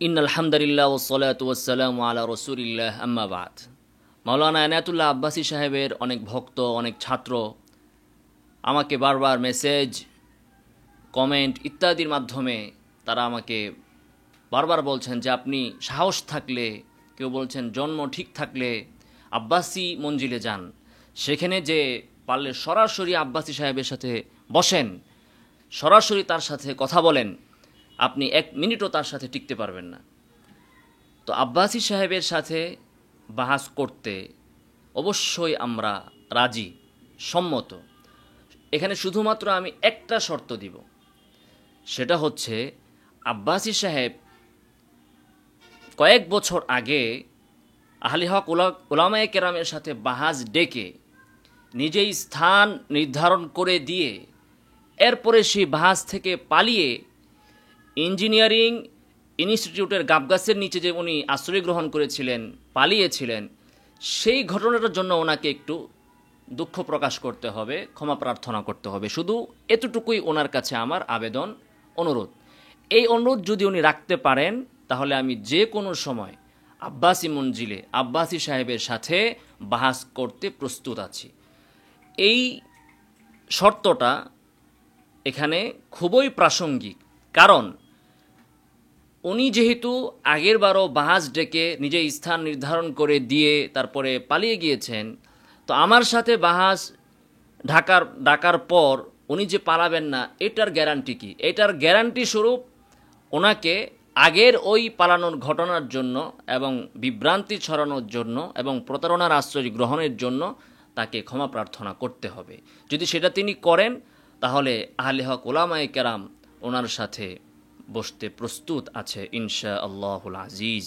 ইন্নাল হামদুলিল্লাহ ওয়াসসালাতু ওয়াসসালামু আলা রাসূলিল্লাহ আম্মা বাদ। মাওলানা এনায়েতুল্লাহ আব্বাসী সাহেবের অনেক ভক্ত, অনেক ছাত্র আমাকে বারবার মেসেজ, কমেন্ট ইত্যাদির মাধ্যমে তারা আমাকে বারবার বলছেন যে আপনি সাহস থাকলে, কেউ বলছেন জন্ম ঠিক থাকলে আব্বাসী মঞ্জিলে যান, সেখানে যে পারলে সরাসরি আব্বাসী সাহেবের সাথে বসেন, সরাসরি তার সাথে কথা বলেন, আপনি এক মিনিটও তার সাথে টিকতে পারবেন না। তো আব্বাসী সাহেবের সাথে বাহাস করতে অবশ্যই আমরা রাজি, সম্মত। এখানে শুধুমাত্র আমি একটা শর্ত দিব, সেটা হচ্ছে আব্বাসী সাহেব কয়েক বছর আগে আহলে হক উলামায়ে কেরামের সাথে বাহাস ডেকে নিজেই স্থান নির্ধারণ করে দিয়ে এরপরে সেই বাহাস থেকে পালিয়ে ইঞ্জিনিয়ারিং ইনস্টিটিউটের গাবগাছের নিচে যে উনি আশ্রয় গ্রহণ করেছিলেন, পালিয়েছিলেন, সেই ঘটনাটার জন্য ওনাকে একটু দুঃখ প্রকাশ করতে হবে, ক্ষমা প্রার্থনা করতে হবে। শুধু এতটুকুই ওনার কাছে আমার আবেদন, অনুরোধ। এই অনুরোধ যদি উনি রাখতে পারেন তাহলে আমি যে কোনো সময় আব্বাসী মঞ্জিলে আব্বাসী সাহেবের সাথে বাহাস করতে প্রস্তুত আছি। এই শর্তটা এখানে খুবই প্রাসঙ্গিক, কারণ উনি যেহেতু আগের বারও বাহাস ডেকে নিজে স্থান নির্ধারণ করে দিয়ে তারপরে পালিয়ে গিয়েছেন, তো আমার সাথে বাহাস ডাকার পর উনি যে পালাবেন না, এটার গ্যারান্টি কি? এটার গ্যারান্টি স্বরূপ ওনাকে আগের ওই পালানোর ঘটনার জন্য এবং বিভ্রান্তি ছড়ানোর জন্য এবং প্রতারণার আশ্রয় গ্রহণের জন্য তাকে ক্ষমা প্রার্থনা করতে হবে। যদি সেটা তিনি করেন তাহলে আহলে হক উলামায়ে কেরাম ওনার সাথে বসতে প্রস্তুত আছে ইনশাআল্লাহুল আজিজ।